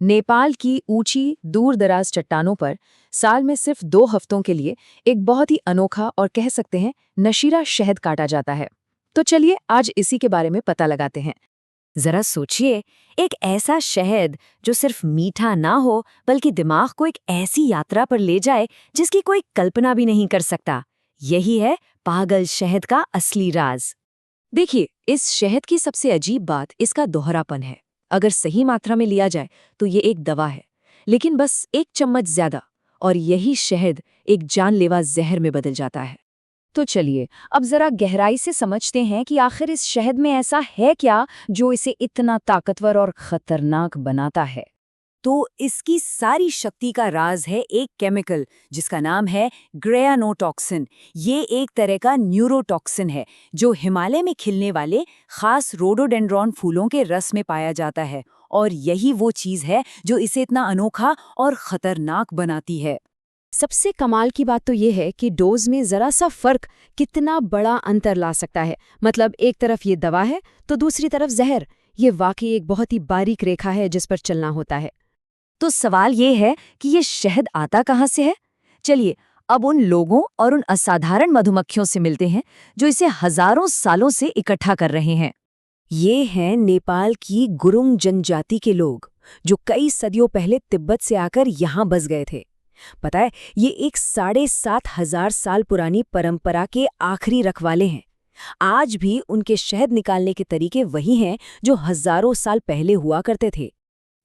नेपाल की ऊंची दूर-दराज चट्टानों पर साल में सिर्फ 2 हफ्तों के लिए एक बहुत ही अनोखा और कह सकते हैं नशीला शहद काटा जाता है। तो चलिए आज इसी के बारे में पता लगाते हैं। जरा सोचिए, एक ऐसा शहद जो सिर्फ मीठा ना हो बल्कि दिमाग को एक ऐसी यात्रा पर ले जाए जिसकी कोई कल्पना भी नहीं कर सकता। यही है पागल शहद का असली राज। देखिए, इस शहद की सबसे अजीब बात इसका दोहरापन है। अगर सही मात्रा में लिया जाए तो ये एक दवा है, लेकिन बस 1 चम्मच ज्यादा और यही शहद एक जानलेवा जहर में बदल जाता है। तो चलिए अब जरा गहराई से समझते हैं कि आखिर इस शहद में ऐसा है क्या जो इसे इतना ताकतवर और खतरनाक बनाता है। तो इसकी सारी शक्ति का राज है एक केमिकल जिसका नाम है ग्रेयानोटॉक्सिन। ये एक तरह का न्यूरोटॉक्सिन है जो हिमालय में खिलने वाले खास रोडोडेंड्रॉन फूलों के रस में पाया जाता है, और यही वो चीज है जो इसे इतना अनोखा और खतरनाक बनाती है। सबसे कमाल की बात तो ये है कि डोज में जरा सा फर्क कितना बड़ा अंतर ला सकता है। मतलब एक तरफ ये दवा है तो दूसरी तरफ जहर। ये वाकई एक बहुत ही बारीक रेखा है जिस पर चलना होता है। तो सवाल ये है कि ये शहद आता कहाँ से है। चलिए अब उन लोगों और उन असाधारण मधुमक्खियों से मिलते हैं जो इसे हजारों सालों से इकट्ठा कर रहे हैं। ये हैं नेपाल की गुरुंग जनजाति के लोग, जो कई सदियों पहले तिब्बत से आकर यहाँ बस गए थे। पता है, ये एक 7,500 साल पुरानी परंपरा के आखिरी रखवाले हैं। आज भी उनके शहद निकालने के तरीके वही हैं जो हजारों साल पहले हुआ करते थे।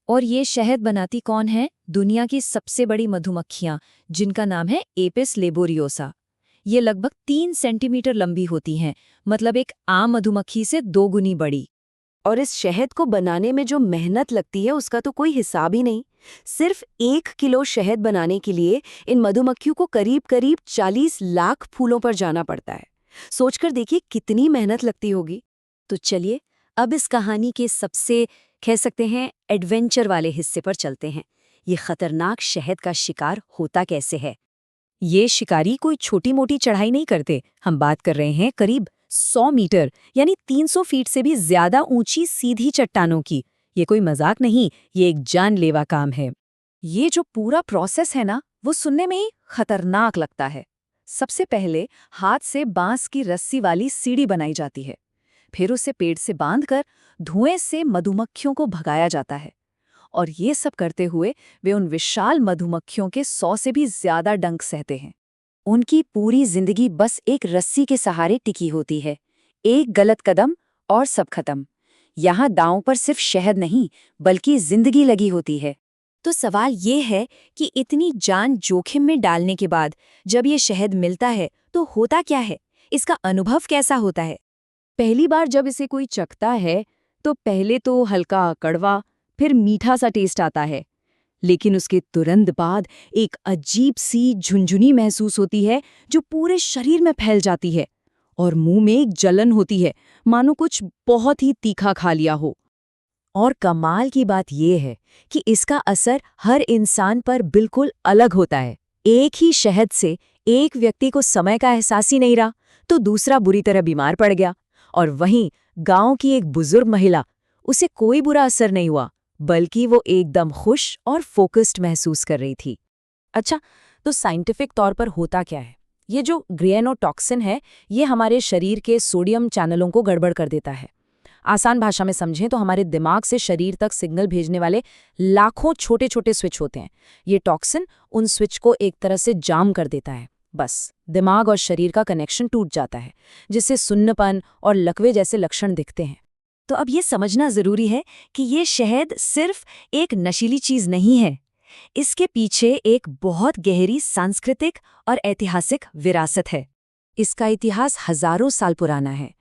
और ये शहद बनाती कौन है? दुनिया की सबसे बड़ी मधुमक्खियां, जिनका नाम है एपिस लेबोरियोसा। ये लगभग 3 सेंटीमीटर लंबी होती हैं, मतलब एक आम मधुमक्खी से 2 गुनी बड़ी। और इस शहद को बनाने में जो मेहनत लगती है उसका तो कोई हिसाब ही नहीं। सिर्फ 1 किलो शहद बनाने के लिए इन मधुमक्खियों को करीब करीब 40 लाख फूलों पर जाना पड़ता है। सोचकर देखिए कितनी मेहनत लगती होगी। तो चलिए अब इस कहानी के सबसे कह सकते हैं एडवेंचर वाले हिस्से पर चलते हैं। ये खतरनाक शहद का शिकार होता कैसे है। ये शिकारी कोई छोटी मोटी चढ़ाई नहीं करते। हम बात कर रहे हैं करीब 100 मीटर यानी 300 फीट से भी ज्यादा ऊंची सीधी चट्टानों की। ये कोई मजाक नहीं, ये एक जानलेवा काम है। ये जो पूरा प्रोसेस है ना, वो सुनने में ही खतरनाक लगता है। सबसे पहले हाथ से बांस की रस्सी वाली सीढ़ी बनाई जाती है। फिर उसे पेड़ से बांधकर धुएं से मधुमक्खियों को भगाया जाता है। और ये सब करते हुए वे उन विशाल मधुमक्खियों के 100 से भी ज्यादा डंक सहते हैं। उनकी पूरी जिंदगी बस एक रस्सी के सहारे टिकी होती है। एक गलत कदम और सब खत्म। यहाँ दांव पर सिर्फ शहद नहीं बल्कि जिंदगी लगी होती है। तो सवाल ये है कि इतनी जान जोखिम में डालने के बाद जब ये शहद मिलता है तो होता क्या है, इसका अनुभव कैसा होता है। पहली बार जब इसे कोई चखता है तो पहले तो हल्का कड़वा, फिर मीठा सा टेस्ट आता है। लेकिन उसके तुरंत बाद एक अजीब सी झुनझुनी महसूस होती है जो पूरे शरीर में फैल जाती है, और मुंह में एक जलन होती है, मानो कुछ बहुत ही तीखा खा लिया हो। और कमाल की बात यह है कि इसका असर हर इंसान पर बिल्कुल अलग होता है। एक ही शहद से एक व्यक्ति को समय का एहसास ही नहीं रहा तो दूसरा बुरी तरह बीमार पड़ गया, और वहीं गांव की एक बुजुर्ग महिला, उसे कोई बुरा असर नहीं हुआ बल्कि वो एकदम खुश और फोकस्ड महसूस कर रही थी। अच्छा, तो साइंटिफिक तौर पर होता क्या है? ये जो ग्रेनोटॉक्सिन है, ये हमारे शरीर के सोडियम चैनलों को गड़बड़ कर देता है। आसान भाषा में समझें तो हमारे दिमाग से शरीर तक सिग्नल भेजने वाले लाखों छोटे छोटे स्विच होते हैं। ये टॉक्सिन उन स्विच को एक तरह से जाम कर देता है। बस दिमाग और शरीर का कनेक्शन टूट जाता है, जिससे सुन्नपन और लकवे जैसे लक्षण दिखते हैं। तो अब ये समझना जरूरी है कि ये शहद सिर्फ एक नशीली चीज नहीं है। इसके पीछे एक बहुत गहरी सांस्कृतिक और ऐतिहासिक विरासत है। इसका इतिहास हजारों साल पुराना है।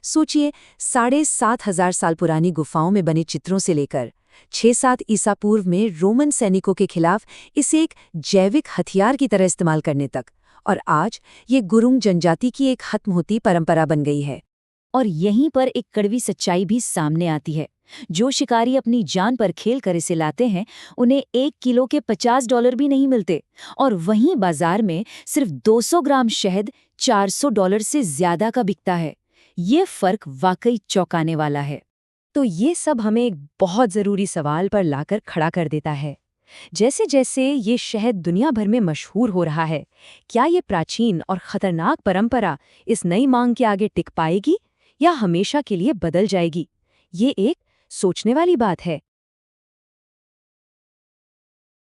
सोचिए, 7,500 साल पुरानी गुफाओं में बने चित्रों से लेकर 6-7 ईसा पूर्व में रोमन सैनिकों के खिलाफ इसे एक जैविक हथियार की तरह इस्तेमाल करने तक, और आज ये गुरुंग जनजाति की एक खत्म होती परंपरा बन गई है। और यहीं पर एक कड़वी सच्चाई भी सामने आती है। जो शिकारी अपनी जान पर खेल कर इसे लाते हैं, उन्हें 1 किलो के $50 भी नहीं मिलते, और वहीं बाजार में सिर्फ 200 ग्राम शहद $400 से ज्यादा का बिकता है। ये फर्क वाकई चौंकाने वाला है। तो ये सब हमें एक बहुत ज़रूरी सवाल पर लाकर खड़ा कर देता है। जैसे जैसे ये शहद दुनिया भर में मशहूर हो रहा है, क्या ये प्राचीन और खतरनाक परंपरा इस नई मांग के आगे टिक पाएगी या हमेशा के लिए बदल जाएगी? ये एक सोचने वाली बात है।